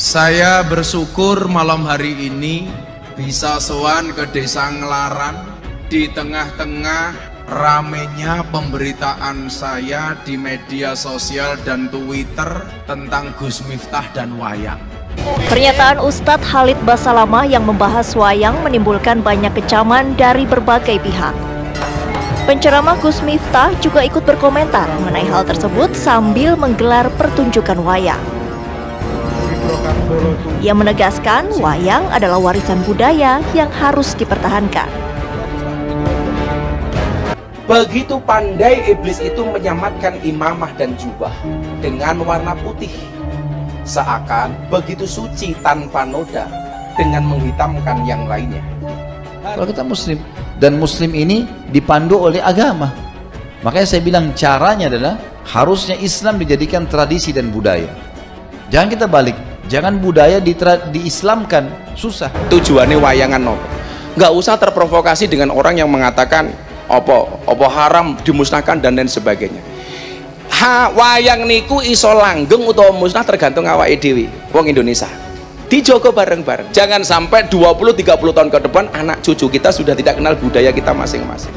Saya bersyukur malam hari ini bisa sowan ke Desa Ngelaran di tengah-tengah ramenya pemberitaan saya di media sosial dan Twitter tentang Gus Miftah dan wayang. Pernyataan Ustadz Khalid Basalamah yang membahas wayang menimbulkan banyak kecaman dari berbagai pihak. Penceramah Gus Miftah juga ikut berkomentar mengenai hal tersebut sambil menggelar pertunjukan wayang. Ia menegaskan wayang adalah warisan budaya yang harus dipertahankan. Begitu pandai iblis itu menyamatkan imamah dan jubah dengan warna putih, seakan begitu suci tanpa noda dengan menghitamkan yang lainnya. Kalau kita muslim, dan muslim ini dipandu oleh agama, makanya saya bilang caranya adalah harusnya Islam dijadikan tradisi dan budaya. Jangan kita balik, jangan budaya diislamkan, susah. Tujuannya wayangan nopo, nggak usah terprovokasi dengan orang yang mengatakan opo haram dimusnahkan dan lain sebagainya. Wayang niku iso langgeng utawa musnah tergantung awake dhewe wong Indonesia. Dijogo bareng-bareng. Jangan sampai 20-30 tahun ke depan anak cucu kita sudah tidak kenal budaya kita masing-masing.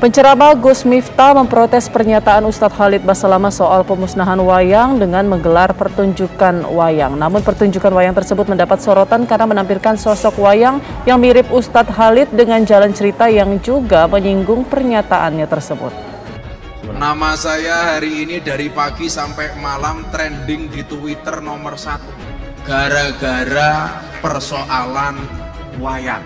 Penceramah Gus Miftah memprotes pernyataan Ustadz Khalid Basalamah soal pemusnahan wayang dengan menggelar pertunjukan wayang. Namun pertunjukan wayang tersebut mendapat sorotan karena menampilkan sosok wayang yang mirip Ustadz Khalid dengan jalan cerita yang juga menyinggung pernyataannya tersebut. Nama saya hari ini dari pagi sampai malam trending di Twitter nomor 1 gara-gara persoalan wayang.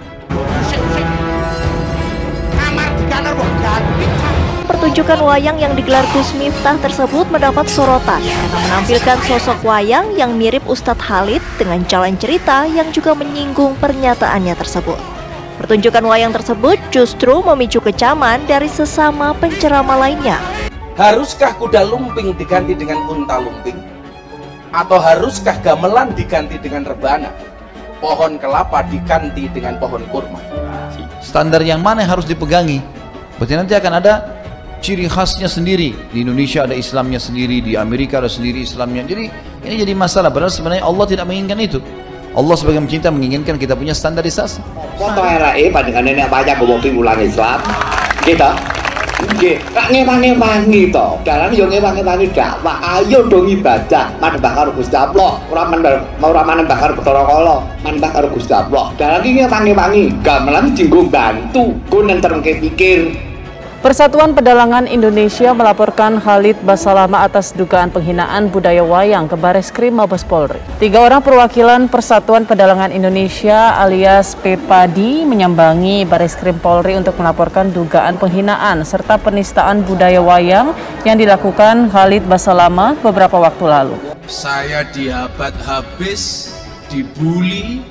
Pertunjukan wayang yang digelar Gus Miftah tersebut mendapat sorotan karena menampilkan sosok wayang yang mirip Ustadz Khalid dengan jalan cerita yang juga menyinggung pernyataannya tersebut. Pertunjukan wayang tersebut justru memicu kecaman dari sesama penceramah lainnya. Haruskah kuda lumping diganti dengan unta lumping? Atau haruskah gamelan diganti dengan rebana? Pohon kelapa diganti dengan pohon kurma? Standar yang mana yang harus dipegangi? Berarti nanti akan ada ciri khasnya sendiri. Di Indonesia ada Islamnya sendiri, di Amerika ada sendiri Islamnya. Jadi ini jadi masalah, padahal sebenarnya Allah tidak menginginkan itu. Allah sebagai pencinta menginginkan kita punya standarisasi. Foto RAE pandangan nenek banyak ngomongin ulang Islam, kita, kak ngewangi toh, dalam yang ngewangi dakwah, ayo dong ibadah, mana bakar Gusti Allah, orang mana bakar Bathara Kala, mana bakar Gusti Allah, dalam ini ngewangi, gamelan jinggung bantu, kunen terengke pikir. Persatuan Pedalangan Indonesia melaporkan Khalid Basalamah atas dugaan penghinaan budaya wayang ke Bareskrim Mabes Polri. 3 orang perwakilan Persatuan Pedalangan Indonesia alias PPADI menyambangi Bareskrim Polri untuk melaporkan dugaan penghinaan serta penistaan budaya wayang yang dilakukan Khalid Basalamah beberapa waktu lalu. Saya dihabat habis, dibully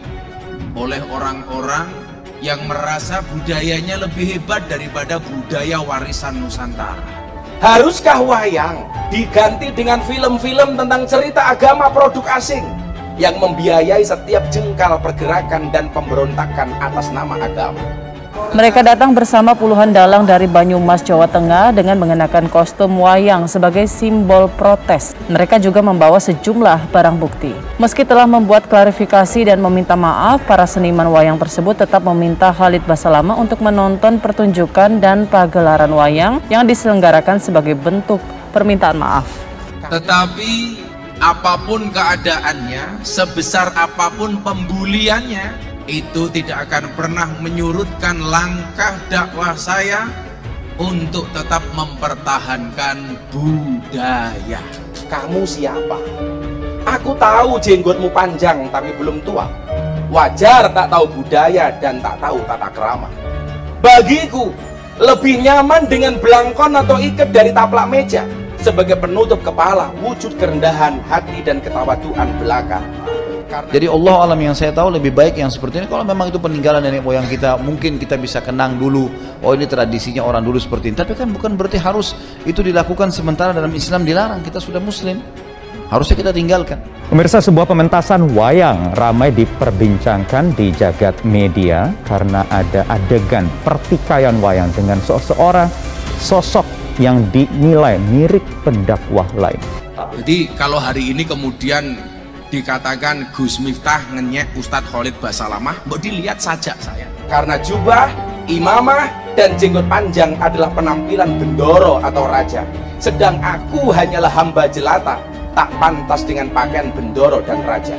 oleh orang-orang yang merasa budayanya lebih hebat daripada budaya warisan Nusantara. Haruskah wayang diganti dengan film-film tentang cerita agama produk asing yang membiayai setiap jengkal pergerakan dan pemberontakan atas nama agama? Mereka datang bersama puluhan dalang dari Banyumas, Jawa Tengah dengan mengenakan kostum wayang sebagai simbol protes. Mereka juga membawa sejumlah barang bukti. Meski telah membuat klarifikasi dan meminta maaf, para seniman wayang tersebut tetap meminta Khalid Basalamah untuk menonton pertunjukan dan pagelaran wayang yang diselenggarakan sebagai bentuk permintaan maaf. Tetapi apapun keadaannya, sebesar apapun pembuliannya, itu tidak akan pernah menyurutkan langkah dakwah saya untuk tetap mempertahankan budaya. Kamu siapa? Aku tahu jenggotmu panjang tapi belum tua. Wajar tak tahu budaya dan tak tahu tata krama. Bagiku lebih nyaman dengan belangkon atau ikat dari taplak meja sebagai penutup kepala, wujud kerendahan hati dan ketawaduan belaka. Jadi Allah alam, yang saya tahu lebih baik yang seperti ini. Kalau memang itu peninggalan nenek moyang kita, mungkin kita bisa kenang dulu, oh ini tradisinya orang dulu seperti ini. Tapi kan bukan berarti harus itu dilakukan, sementara dalam Islam dilarang. Kita sudah muslim, harusnya kita tinggalkan. Pemirsa, sebuah pementasan wayang ramai diperbincangkan di jagat media karena ada adegan pertikaian wayang dengan seseorang sosok yang dinilai mirip pendakwah lain. Jadi kalau hari ini kemudian dikatakan Gus Miftah ngenyek Ustadz Khalid Basalamah, mau dilihat saja saya. Karena jubah, imamah, dan jenggot panjang adalah penampilan bendoro atau raja. Sedang aku hanyalah hamba jelata, tak pantas dengan pakaian bendoro dan raja.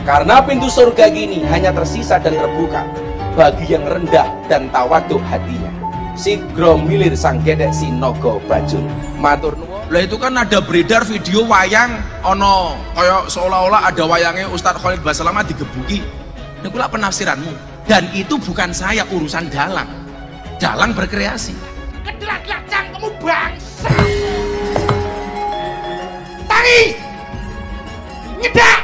Karena pintu surga gini hanya tersisa dan terbuka bagi yang rendah dan tawaduk hatinya. Sigro milir sang gedek sinogo bajul. Matur nuwun. Lah itu kan ada beredar video wayang ono kayak seolah-olah ada wayangnya Ustadz Khalid Basalamah digebuki. Ini kula penafsiranmu. Dan itu bukan saya, urusan dalang. Dalang berkreasi. Kedelak-delak cangkemmu bangsa. Tangi. Nyedak.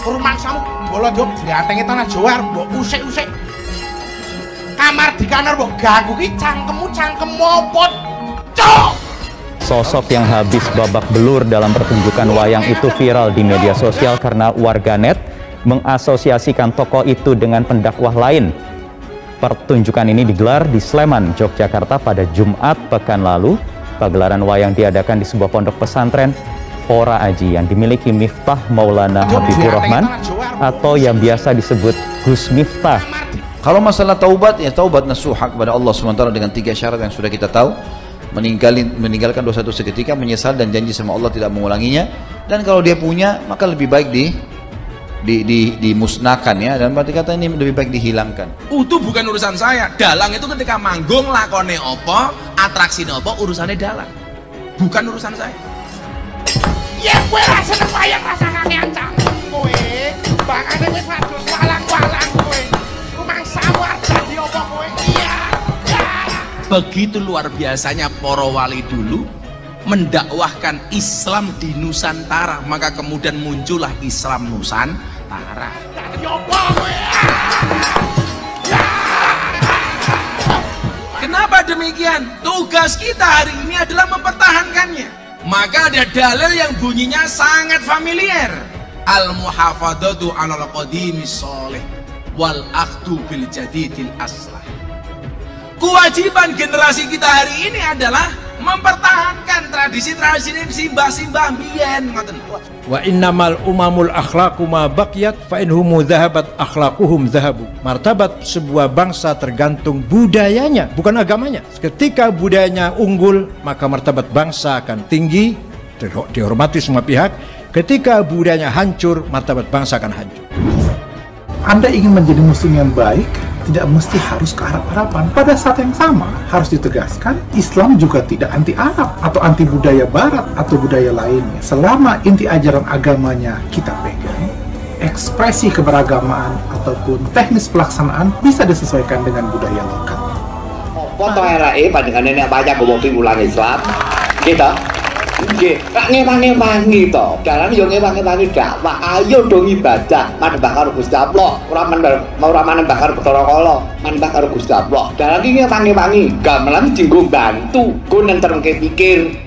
Rumangsamu bola jog diatenge tanah Jawa mbok usik-usik. Kamar di kamar mbok ganggu ki cangkem mopot. Cok. Sosok yang habis babak belur dalam pertunjukan wayang itu viral di media sosial karena warganet mengasosiasikan tokoh itu dengan pendakwah lain. Pertunjukan ini digelar di Sleman, Yogyakarta pada Jumat pekan lalu. Pagelaran wayang diadakan di sebuah pondok pesantren Ora Aji yang dimiliki Miftah Maulana Habibur Rahman atau yang biasa disebut Gus Miftah. Kalau masalah taubat, ya taubat nasuha kepada Allah SWT dengan 3 syarat yang sudah kita tahu. Meninggalkan dosa itu seketika, menyesal dan janji sama Allah tidak mengulanginya. Dan kalau dia punya, maka lebih baik dimusnahkan ya. Dan berarti kata ini lebih baik dihilangkan. Itu bukan urusan saya. Dalang itu ketika manggung lakone opo, atraksi opo, urusannya dalang. Bukan urusan saya. Ya kowe ra seneng wayang rasa kakean cangkem kowe. Bakane wis wadus walang-walang kowe. Rumangsamu arep dadi apa kowe? Iya. Begitu luar biasanya para wali dulu mendakwahkan Islam di Nusantara, maka kemudian muncullah Islam Nusantara. Dadi apa kowe? Kenapa demikian? Tugas kita hari ini adalah mempertahankannya. Maka ada dalil yang bunyinya sangat familiar. Al-muhafadatu 'alal qadimis sholih wal akhdu bil jadidil aslah. Kewajiban generasi kita hari ini adalah mempertahankan tradisi-tradisi simbah-simbah biyen ngoten. Wa innamal umamul akhlaqu ma baqiyat fa inhum dhahabat akhlaquhum dhahabu. Martabat sebuah bangsa tergantung budayanya, bukan agamanya. Ketika budayanya unggul, maka martabat bangsa akan tinggi, dihormati semua pihak. Ketika budayanya hancur, martabat bangsa akan hancur. Anda ingin menjadi muslim yang baik, tidak mesti harus ke Arab-Araban. Pada saat yang sama, harus ditegaskan, Islam juga tidak anti-Arab atau anti budaya Barat atau budaya lainnya. Selama inti ajaran agamanya kita pegang, ekspresi keberagamaan ataupun teknis pelaksanaan bisa disesuaikan dengan budaya lokal. Foto RAE pandangan nenek wayang ngopi ulang Islam, gitu. Nggih, rak ngewangi-wangi to. Dalan yo ngewangi-wangi dakwah. Ayo dong ibadah, manembah karo Gusti Allah. Ora manembah karo Bathara Kala, manembah karo Gusti Allah. Dalan iki ngewangi-wangi, gamelan dienggo bantu, go nentremke pikir.